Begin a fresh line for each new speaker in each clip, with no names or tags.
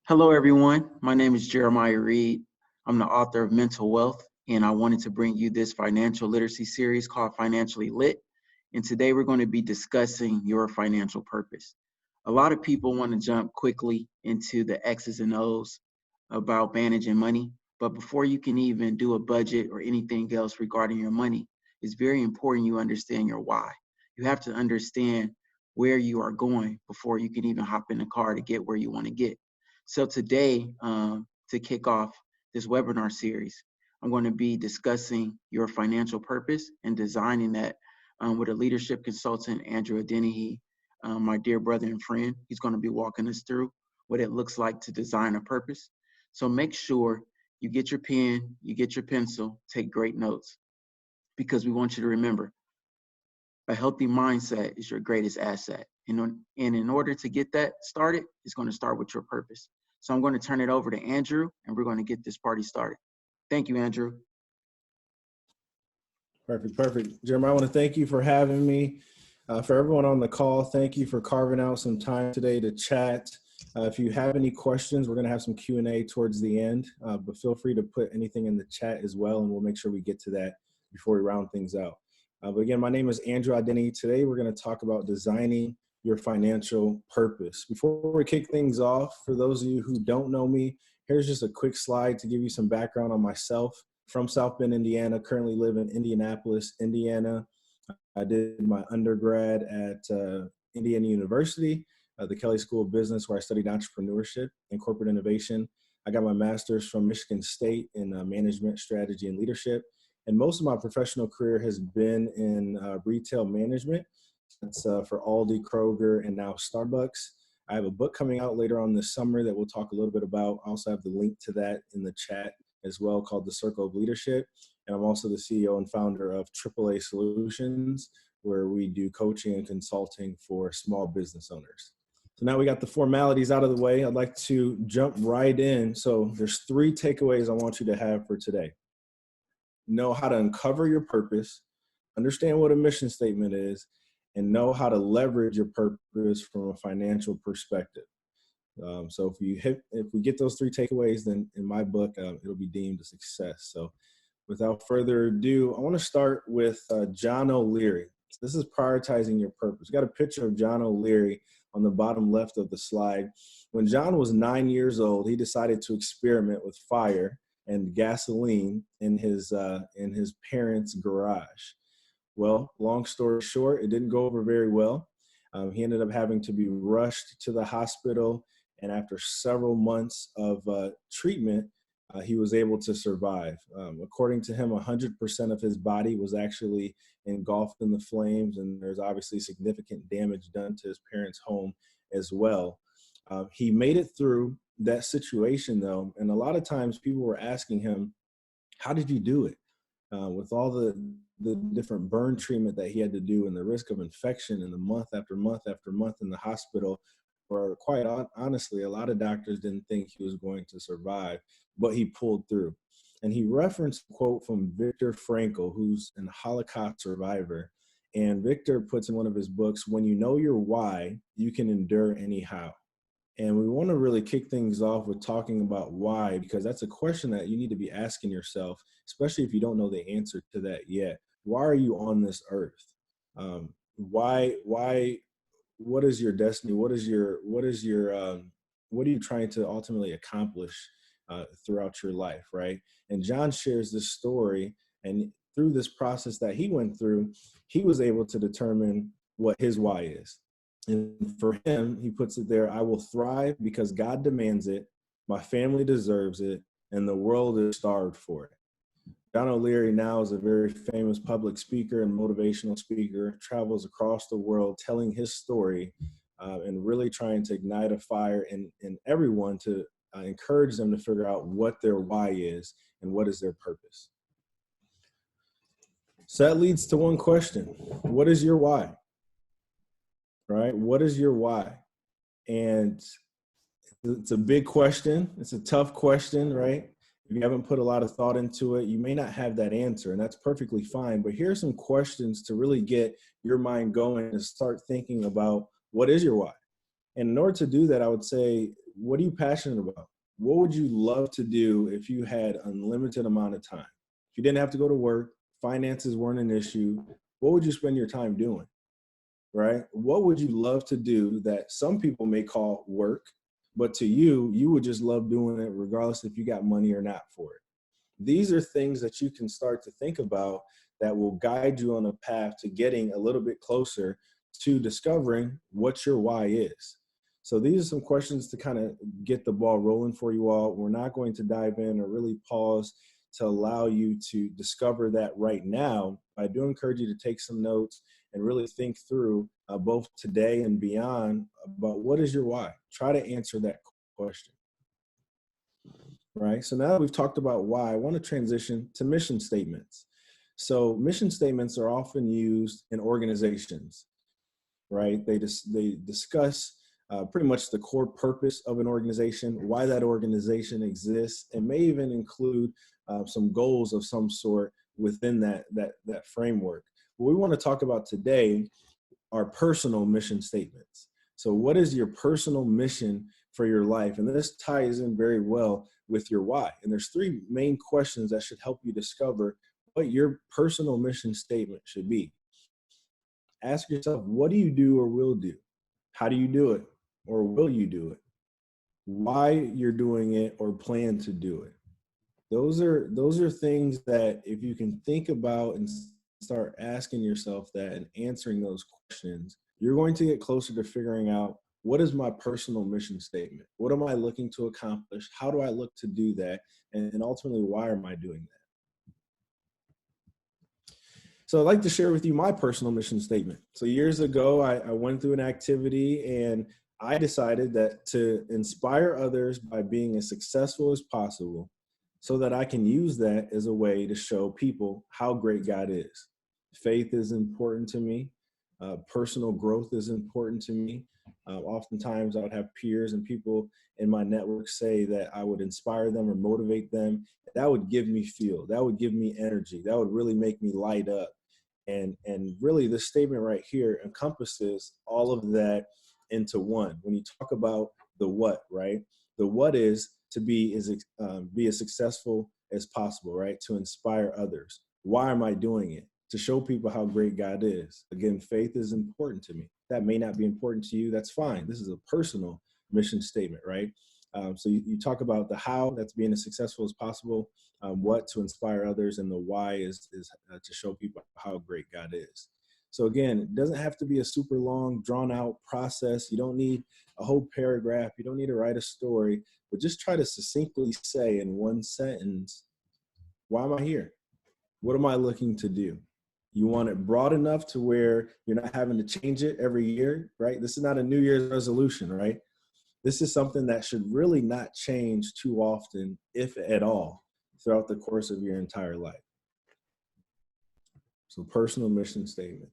Hello, everyone. My name is Jeremiah Reed. I'm the author of Mental Wealth, and I wanted to bring you this financial literacy series called Financially Lit. And today we're going to be discussing your financial purpose. A lot of people want to jump quickly into the X's and O's about managing money, but before you can even do a budget or anything else regarding your money, it's very important you understand your why. You have to understand where you are going before you can even hop in the car to get where you want to get. So today, to kick off this webinar series, I'm going to be discussing your financial purpose and designing that with a leadership consultant, Andrew Adeniji, my dear brother and friend. He's going to be walking us through what it looks like to design a purpose. So make sure you get your pen, you get your pencil, take great notes, because we want you to remember a healthy mindset is your greatest asset. And in order to get that started, it's going to start with your purpose. So I'm going to turn it over to Andrew, and we're going to get this party started. Thank you, Andrew.
Perfect. Jeremiah, I want to thank you for having me. For everyone on the call, thank you for carving out some time today to chat. If you have any questions, we're going to have some Q&A towards the end, but feel free to put anything in the chat as well, and we'll make sure we get to that before we round things out. But again, my name is Andrew Adeniji. Today, we're going to talk about designing your financial purpose. Before we kick things off, for those of you who don't know me, here's just a quick slide to give you some background on myself. From South Bend, Indiana, currently live in Indianapolis, Indiana. I did my undergrad at Indiana University, the Kelley School of Business, where I studied entrepreneurship and corporate innovation. I got my master's from Michigan State in management, strategy, and leadership. And most of my professional career has been in retail management. That's for Aldi, Kroger, and now Starbucks. I have a book coming out later on this summer that we'll talk a little bit about. I also have the link to that in the chat as well, called The Circle of Leadership. And I'm also the CEO and founder of AAA Solutions, where we do coaching and consulting for small business owners. So now we got the formalities out of the way. I'd like to jump right in. So there's 3 takeaways I want you to have for today. Know how to uncover your purpose, understand what a mission statement is, and know how to leverage your purpose from a financial perspective. So if we get those 3 takeaways, then in my book, it'll be deemed a success. So without further ado, I want to start with John OLeary. So this is prioritizing your purpose. Got a picture of John OLeary on the bottom left of the slide. When John was 9 years old, he decided to experiment with fire and gasoline in his parents' garage. Well, long story short, it didn't go over very well. He ended up having to be rushed to the hospital, and after several months of treatment, he was able to survive. According to him, 100% of his body was actually engulfed in the flames, and there's obviously significant damage done to his parents' home as well. He made it through that situation, though, and a lot of times people were asking him, how did you do it? With all the different burn treatment that he had to do and the risk of infection and the month after month after month in the hospital, where quite honestly, a lot of doctors didn't think he was going to survive, but he pulled through. And he referenced a quote from Viktor Frankl, who's a Holocaust survivor. And Viktor puts in one of his books, when you know your why, you can endure anyhow. And we want to really kick things off with talking about why, because that's a question that you need to be asking yourself, especially if you don't know the answer to that yet. Why are you on this earth? Why, what is your destiny? What are you trying to ultimately accomplish throughout your life, right? And John shares this story, and through this process that he went through, he was able to determine what his why is. And for him, he puts it there, I will thrive because God demands it, my family deserves it, and the world is starved for it. John OLeary now is a very famous public speaker and motivational speaker, travels across the world telling his story and really trying to ignite a fire in everyone to encourage them to figure out what their why is and what is their purpose. So that leads to one question. What is your why? Right? What is your why? And it's a big question. It's a tough question, right? If you haven't put a lot of thought into it, you may not have that answer, and that's perfectly fine. But here are some questions to really get your mind going and start thinking about what is your why. And in order to do that, I would say What are you passionate about? What would you love to do if you had unlimited amount of time? If you didn't have to go to work, finances weren't an issue, what would you spend your time doing? Right? What would you love to do that some people may call work, but to you, you would just love doing it regardless if you got money or not for it? These are things that you can start to think about that will guide you on a path to getting a little bit closer to discovering what your why is. So these are some questions to kind of get the ball rolling for you all. We're not going to dive in or really pause to allow you to discover that right now. I do encourage you to take some notes and really think through both today and beyond about what is your why. Try to answer that question. Right. So now that we've talked about why, I want to transition to mission statements. So mission statements are often used in organizations, right? They discuss pretty much the core purpose of an organization, why that organization exists, and may even include some goals of some sort within that framework. What we want to talk about today are personal mission statements. So what is your personal mission for your life? And this ties in very well with your why. And there's three main questions that should help you discover what your personal mission statement should be. Ask yourself, what do you do or will do? How do you do it? Or will you do it? Why you're doing it or plan to do it? Those are things that if you can think about and start asking yourself that and answering those questions, you're going to get closer to figuring out, what is my personal mission statement? What am I looking to accomplish? How do I look to do that? And ultimately, why am I doing that? So I'd like to share with you my personal mission statement. So years ago, I went through an activity and I decided that to inspire others by being as successful as possible so that I can use that as a way to show people how great God is. Faith is important to me. Personal growth is important to me. Oftentimes I would have peers and people in my network say that I would inspire them or motivate them. That would give me fuel. That would give me energy. That would really make me light up. And really this statement right here encompasses all of that into one. When you talk about the what, right? The what is to be as successful as possible, right? To inspire others. Why am I doing it? To show people how great God is. Again, faith is important to me. That may not be important to you. That's fine. This is a personal mission statement, right? So you talk about the how, that's being as successful as possible, what, to inspire others, and the why is to show people how great God is. So again, it doesn't have to be a super long, drawn out process. You don't need a whole paragraph. You don't need to write a story, but just try to succinctly say in one sentence, why am I here? What am I looking to do? You want it broad enough to where you're not having to change it every year, right? This is not a New Year's resolution, right? This is something that should really not change too often, if at all, throughout the course of your entire life. So personal mission statement.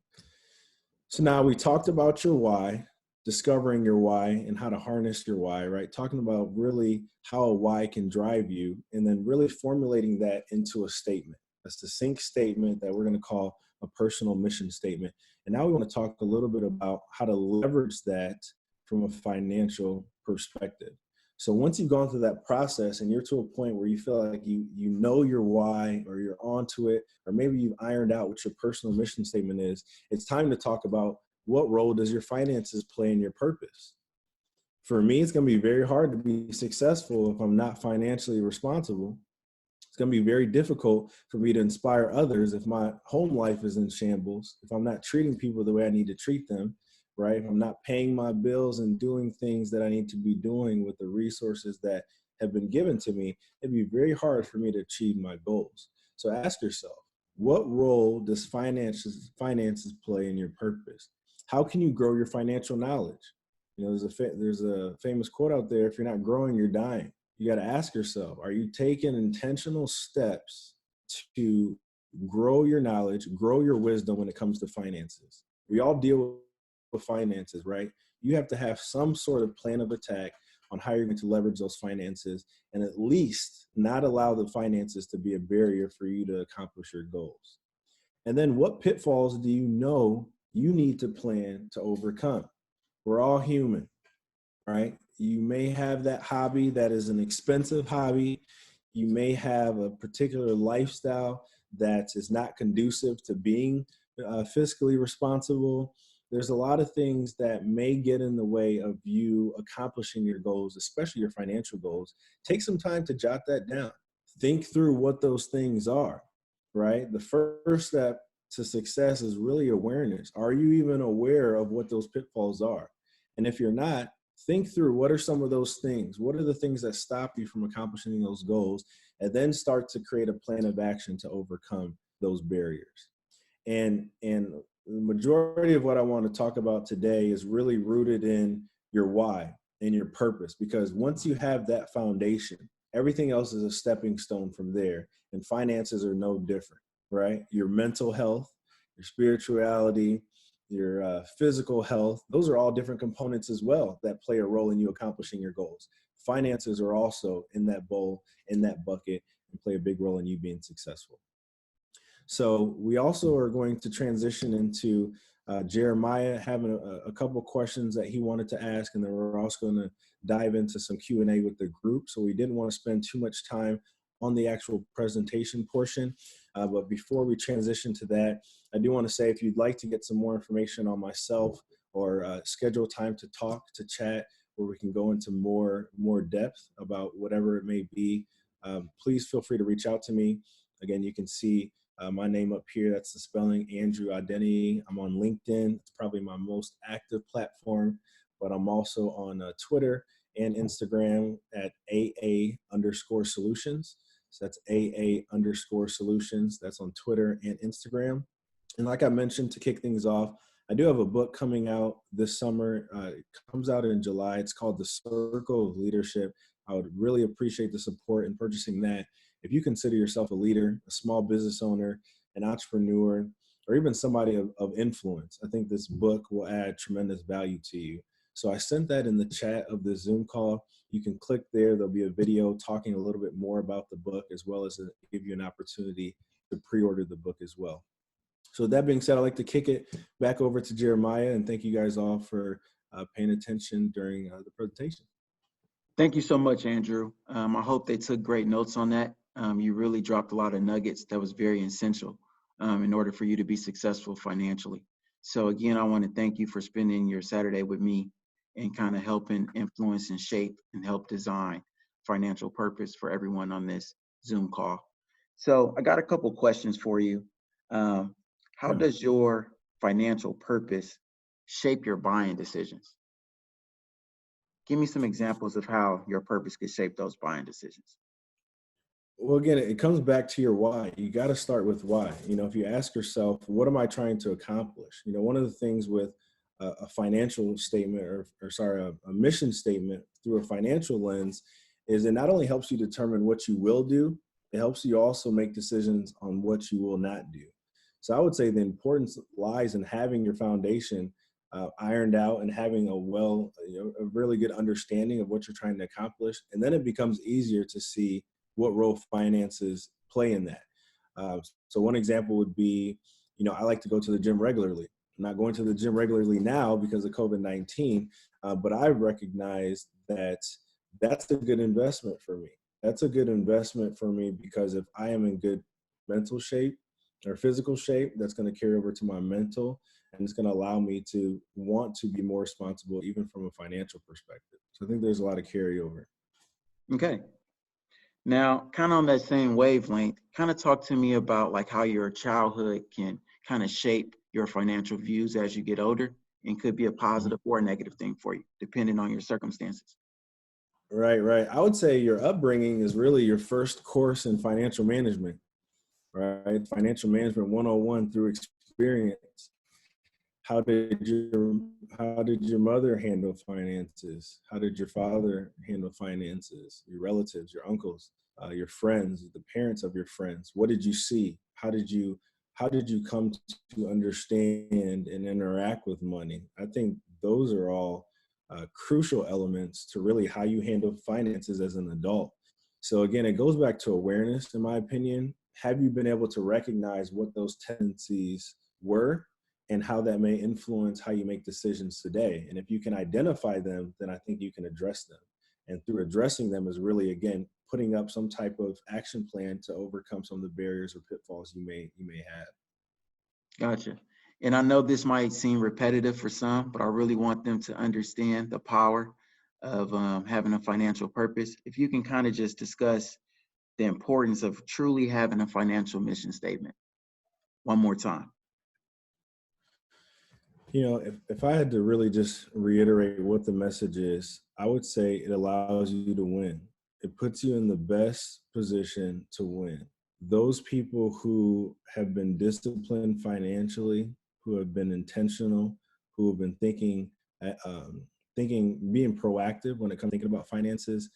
So now we talked about your why, discovering your why and how to harness your why, right? Talking about really how a why can drive you, and then really formulating that into a statement, a succinct statement that we're going to call a personal mission statement. And now we want to talk a little bit about how to leverage that from a financial perspective. So once you've gone through that process and you're to a point where you feel like you know your why, or you're onto it, or maybe you've ironed out what your personal mission statement is, it's time to talk about, what role does your finances play in your purpose? For me, it's going to be very hard to be successful if I'm not financially responsible. It's going to be very difficult for me to inspire others if my home life is in shambles, if I'm not treating people the way I need to treat them, right? If I'm not paying my bills and doing things that I need to be doing with the resources that have been given to me, it'd be very hard for me to achieve my goals. So ask yourself, what role does finances play in your purpose? How can you grow your financial knowledge? You know, there's a famous quote out there: if you're not growing, you're dying. You got to ask yourself, are you taking intentional steps to grow your knowledge, grow your wisdom when it comes to finances? We all deal with finances, right? You have to have some sort of plan of attack on how you're going to leverage those finances, and at least not allow the finances to be a barrier for you to accomplish your goals. And then what pitfalls do you know you need to plan to overcome? We're all human, right? You may have that hobby that is an expensive hobby. You may have a particular lifestyle that is not conducive to being fiscally responsible. There's a lot of things that may get in the way of you accomplishing your goals, especially your financial goals. Take some time to jot that down. Think through what those things are, right? The first step to success is really awareness. Are you even aware of what those pitfalls are? And if you're not, think through what are some of those things? What are the things that stop you from accomplishing those goals? And then start to create a plan of action to overcome those barriers. And the majority of what I want to talk about today is really rooted in your why and your purpose, because once you have that foundation, everything else is a stepping stone from there, and finances are no different, right? Your mental health, your spirituality, your physical health, those are all different components as well that play a role in you accomplishing your goals. Finances are also in that bowl, in that bucket, and play a big role in you being successful. So we also are going to transition into Jeremiah having a couple questions that he wanted to ask, and then we're also going to dive into some Q&A with the group. So we didn't want to spend too much time on the actual presentation portion. But before we transition to that, I do want to say if you'd like to get some more information on myself or schedule time to talk, to chat, where we can go into more depth about whatever it may be, please feel free to reach out to me. Again, you can see my name up here. That's the spelling, Andrew Identity. I'm on LinkedIn. It's probably my most active platform, but I'm also on Twitter and Instagram at AA_solutions. So that's AA_solutions. That's on Twitter and Instagram. And like I mentioned, to kick things off, I do have a book coming out this summer. It comes out in July. It's called The Circle of Leadership. I would really appreciate the support in purchasing that. If you consider yourself a leader, a small business owner, an entrepreneur, or even somebody of influence, I think this book will add tremendous value to you. So I sent that in the chat of the Zoom call. You can click there. There'll be a video talking a little bit more about the book, as well as give you an opportunity to pre-order the book as well. So that being said, I'd like to kick it back over to Jeremiah, and thank you guys all for paying attention during the presentation.
Thank you so much, Andrew. I hope they took great notes on that. You really dropped a lot of nuggets that was very essential in order for you to be successful financially. So again, I want to thank you for spending your Saturday with me and kind of helping influence and shape and help design financial purpose for everyone on this Zoom call. So I got a couple questions for you. How does your financial purpose shape your buying decisions? Give me some examples of how your purpose could shape those buying decisions.
Well, again, it comes back to your why. You got to start with why. If you ask yourself, what am I trying to accomplish? One of the things with a financial statement a mission statement through a financial lens is it not only helps you determine what you will do, it helps you also make decisions on what you will not do. So I would say the importance lies in having your foundation ironed out and having a really good understanding of what you're trying to accomplish. And then it becomes easier to see what role finances play in that. So one example would be, I like to go to the gym regularly. I'm not going to the gym regularly now because of COVID-19, but I recognize that that's a good investment for me. That's a good investment for me because if I am in good mental shape or physical shape, that's going to carry over to my mental, and it's going to allow me to want to be more responsible, even from a financial perspective. So I think there's a lot of carryover.
Okay. Now, kind of on that same wavelength, kind of talk to me about like how your childhood can kind of shape your financial views as you get older and could be a positive or a negative thing for you, depending on your circumstances.
Right. I would say your upbringing is really your first course in financial management, right? Financial management 101 through experience. How did your mother handle finances? How did your father handle finances? Your relatives, your uncles, your friends, the parents of your friends. What did you see? How did you come to understand and interact with money? I think those are all crucial elements to really how you handle finances as an adult. So again, it goes back to awareness, in my opinion. Have you been able to recognize what those tendencies were and how that may influence how you make decisions today. And if you can identify them, then I think you can address them. And through addressing them is really, again, putting up some type of action plan to overcome some of the barriers or pitfalls you may have.
Gotcha. And I know this might seem repetitive for some, but I really want them to understand the power of having a financial purpose. If you can kind of just discuss the importance of truly having a financial mission statement one more time.
You know, if I had to really just reiterate what the message is, I would say it allows you to win. It puts you in the best position to win. Those people who have been disciplined financially, who have been intentional, who have been being proactive when it comes to thinking about finances,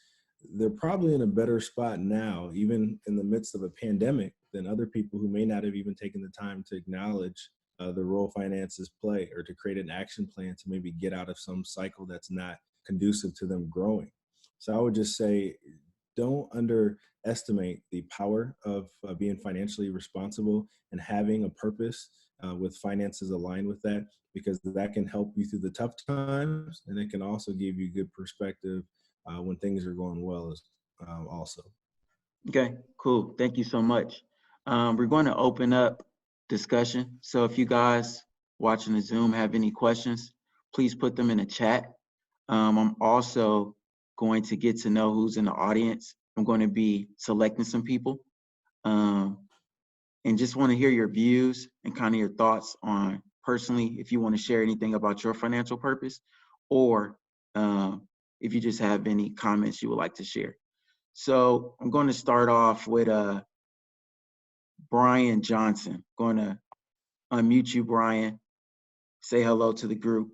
they're probably in a better spot now, even in the midst of a pandemic, than other people who may not have even taken the time to acknowledge the role finances play, or to create an action plan to maybe get out of some cycle that's not conducive to them growing. So I would just say, don't underestimate the power of being financially responsible and having a purpose with finances aligned with that, because that can help you through the tough times, and it can also give you good perspective when things are going well also.
Okay, cool. Thank you so much. We're going to open up discussion. So if you guys watching the Zoom have any questions, please put them in the chat. I'm also going to get to know who's in the audience. I'm going to be selecting some people, and just want to hear your views and kind of your thoughts on personally, if you want to share anything about your financial purpose, or if you just have any comments you would like to share. So I'm going to start off with Brian Johnson. Going to unmute you, Brian. Say hello to the group.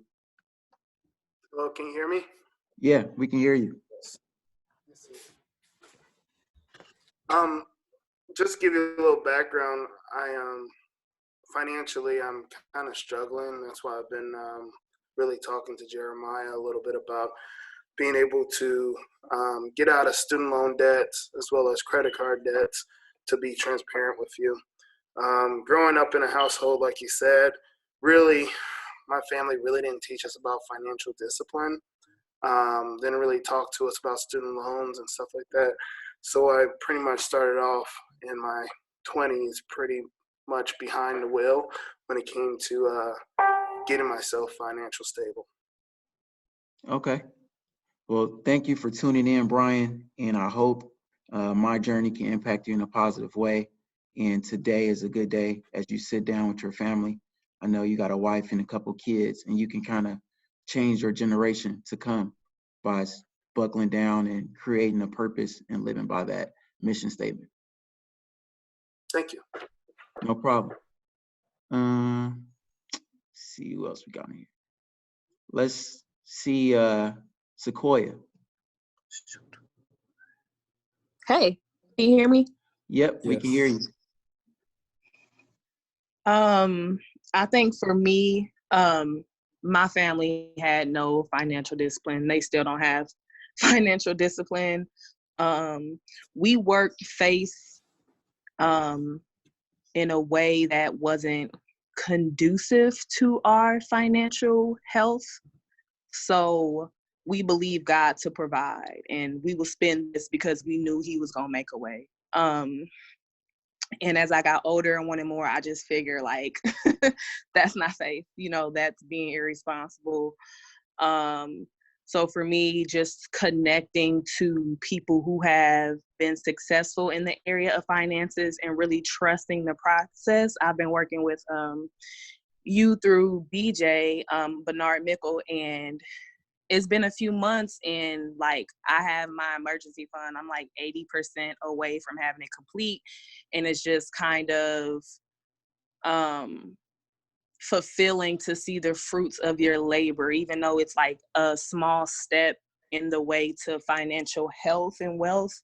Hello, can you hear me?
Yeah, we can hear you.
Just to give you a little background, financially, I'm kind of struggling. That's why I've been really talking to Jeremiah a little bit about being able to get out of student loan debts as well as credit card debts, to be transparent with you. Growing up in a household, like you said, really, my family really didn't teach us about financial discipline. Didn't really talk to us about student loans and stuff like that. So I pretty much started off in my 20s pretty much behind the wheel when it came to getting myself financial stable.
Okay. Well, thank you for tuning in, Brian. And I hope my journey can impact you in a positive way. And today is a good day as you sit down with your family. I know you got a wife and a couple kids, and you can kind of change your generation to come by buckling down and creating a purpose and living by that mission statement.
Thank you.
No problem. See who else we got in here. Let's see Sequoia.
Hey, can you hear me?
Yep, we can hear you.
I think for me, my family had no financial discipline. They still don't have financial discipline. We worked face in a way that wasn't conducive to our financial health. So we believe God to provide, and we will spend this because we knew He was gonna make a way. And as I got older and wanted more, I just figured like that's not safe. You know, that's being irresponsible. So for me, just connecting to people who have been successful in the area of finances and really trusting the process. I've been working with you through BJ, Bernard Mickle, and it's been a few months, and like I have my emergency fund. I'm like 80% away from having it complete. And it's just kind of fulfilling to see the fruits of your labor, even though it's like a small step in the way to financial health and wealth.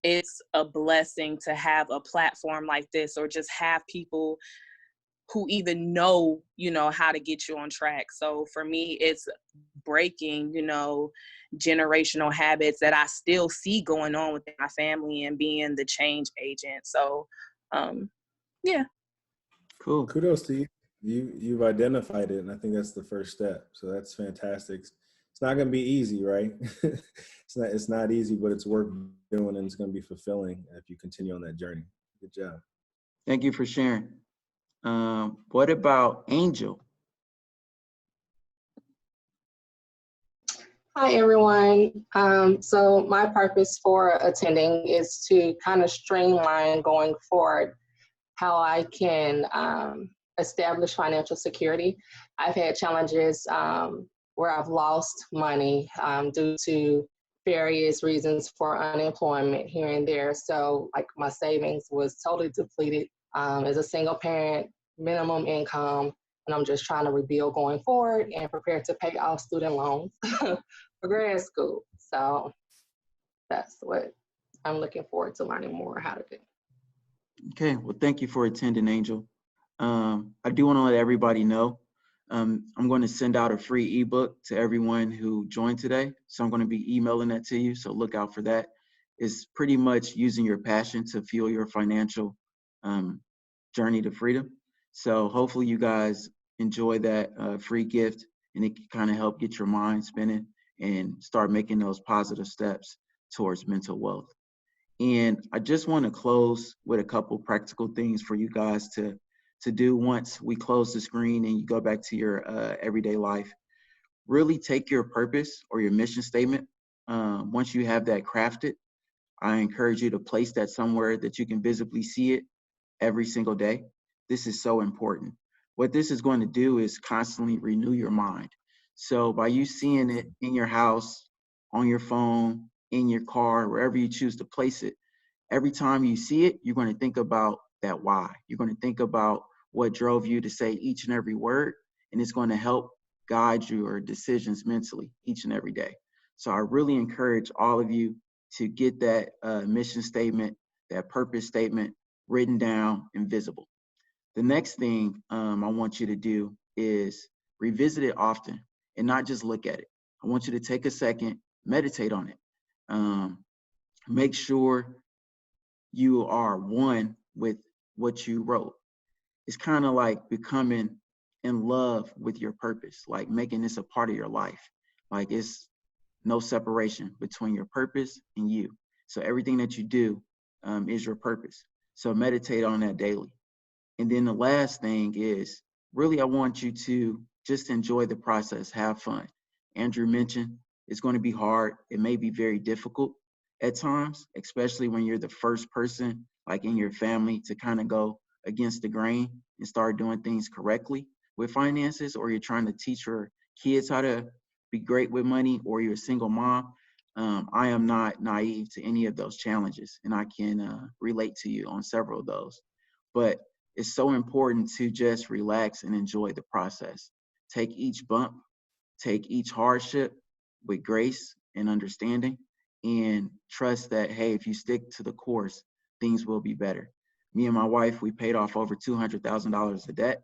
It's a blessing to have a platform like this, or just have people who even know, you know, how to get you on track. So for me, it's breaking, you know, generational habits that I still see going on within my family and being the change agent. So, yeah.
Cool.
Kudos to you. You've identified it, and I think that's the first step. So that's fantastic. It's not going to be easy, right? It's not easy, but it's worth doing, and it's going to be fulfilling if you continue on that journey. Good job.
Thank you for sharing. What about Angel?
Hi, everyone. So my purpose for attending is to kind of streamline going forward how I can establish financial security. I've had challenges where I've lost money due to various reasons for unemployment here and there. So like my savings was totally depleted as a single parent, minimum income, and I'm just trying to rebuild going forward and prepare to pay off student loans for grad school. So that's what I'm looking forward to learning more how to do.
Okay, well, thank you for attending, Angel. I do want to let everybody know I'm going to send out a free ebook to everyone who joined today. So I'm going to be emailing that to you. So look out for that. It's pretty much using your passion to fuel your financial journey to freedom. So hopefully you guys enjoy that free gift, and it can kind of help get your mind spinning and start making those positive steps towards mental wealth. And I just want to close with a couple practical things for you guys to do once we close the screen and you go back to your everyday life. Really take your purpose or your mission statement. Once you have that crafted, I encourage you to place that somewhere that you can visibly see it every single day. This is so important. What this is going to do is constantly renew your mind. So by you seeing it in your house, on your phone, in your car, wherever you choose to place it, every time you see it, you're going to think about that why. You're going to think about what drove you to say each and every word, and it's going to help guide your decisions mentally each and every day. So I really encourage all of you to get that mission statement, that purpose statement written down and visible. The next thing I want you to do is revisit it often and not just look at it. I want you to take a second, meditate on it. Make sure you are one with what you wrote. It's kind of like becoming in love with your purpose, like making this a part of your life. Like it's no separation between your purpose and you. So everything that you do is your purpose. So meditate on that daily. And then the last thing is really, I want you to just enjoy the process, have fun. Andrew mentioned it's going to be hard. It may be very difficult at times, especially when you're the first person, like in your family, to kind of go against the grain and start doing things correctly with finances, or you're trying to teach your kids how to be great with money, or you're a single mom. I am not naive to any of those challenges, and I can relate to you on several of those. But it's so important to just relax and enjoy the process. Take each bump, take each hardship with grace and understanding, and trust that, hey, if you stick to the course, things will be better. Me and my wife, we paid off over $200,000 of debt,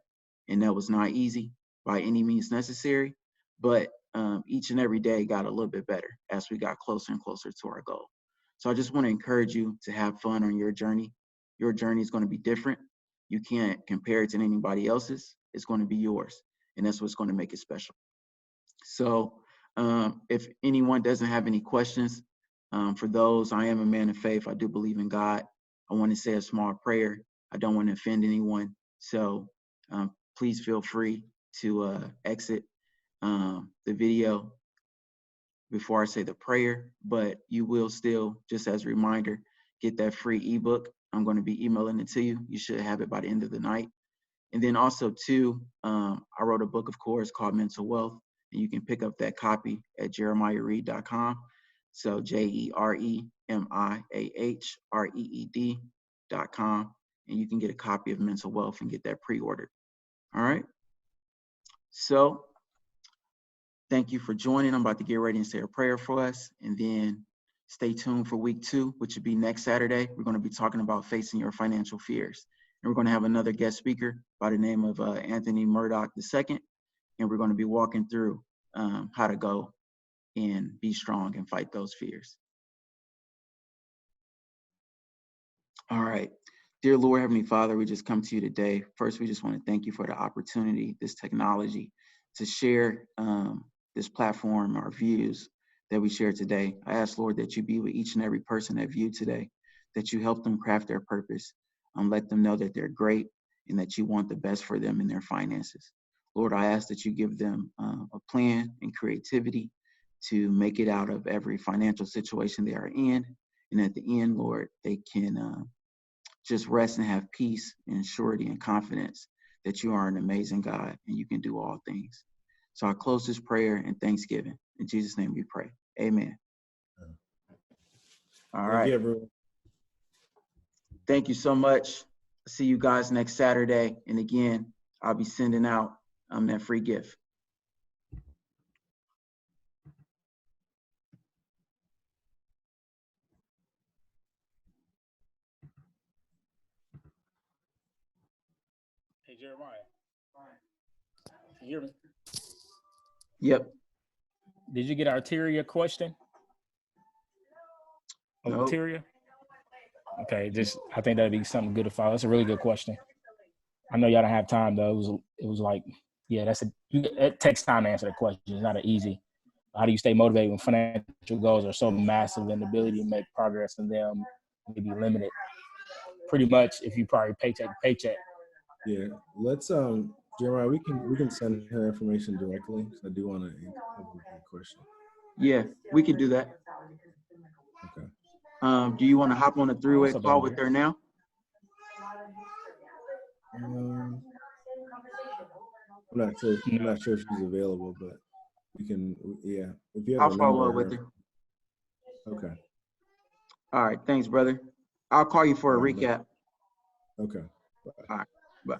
and that was not easy by any means necessary, but each and every day got a little bit better as we got closer and closer to our goal. So I just want to encourage you to have fun on your journey. Your journey is going to be different. You can't compare it to anybody else's. It's going to be yours, and that's what's going to make it special. So if anyone doesn't have any questions, for those, I am a man of faith. I do believe in God. I want to say a small prayer. I don't want to offend anyone. So please feel free to exit the video before I say the prayer, but you will still, just as a reminder, get that free ebook. I'm going to be emailing it to you. You should have it by the end of the night. And then also too, I wrote a book, of course, called Mental Wealth, and you can pick up that copy at jeremiahreed.com. So JeremiahReed.com, and you can get a copy of Mental Wealth and get that pre-ordered. All right. So thank you for joining. I'm about to get ready and say a prayer for us, and then stay tuned for week 2, which will be next Saturday. We're going to be talking about facing your financial fears. And we're going to have another guest speaker by the name of Anthony Murdoch II. And we're going to be walking through how to go and be strong and fight those fears. All right. Dear Lord, Heavenly Father, we just come to you today. First, we just want to thank you for the opportunity, this technology, to share this platform, our views that we share today. I ask, Lord, that you be with each and every person that viewed today, that you help them craft their purpose, let them know that they're great and that you want the best for them in their finances. Lord, I ask that you give them a plan and creativity to make it out of every financial situation they are in. And at the end, Lord, they can just rest and have peace and surety and confidence that you are an amazing God and you can do all things. So I close this prayer in thanksgiving. In Jesus' name we pray. Amen. All
Thank
right.
you, everyone.
Thank you so much. See you guys next Saturday. And again, I'll be sending out that free gift.
Hey, Jeremiah. You hear me?
Yep.
Did you get Arteria question?
Nope.
Arteria? Okay, I think that'd be something good to follow. That's a really good question. I know y'all don't have time though. It was like, yeah, it takes time to answer that question. It's not easy. How do you stay motivated when financial goals are so massive and the ability to make progress in them may be limited? Pretty much if you probably paycheck to paycheck.
Yeah, let's Jeremiah, we can send her information directly because I do want to have a question.
Yeah, we can do that.
Okay.
Do you want to hop on a three-way call with her now?
I'm not sure. I'm not sure if she's available, but we can. Yeah, if you have
I'll
a
follow
number.
up with her.
Okay.
All right. Thanks, brother. I'll call you for a recap.
Okay.
All right. Bye.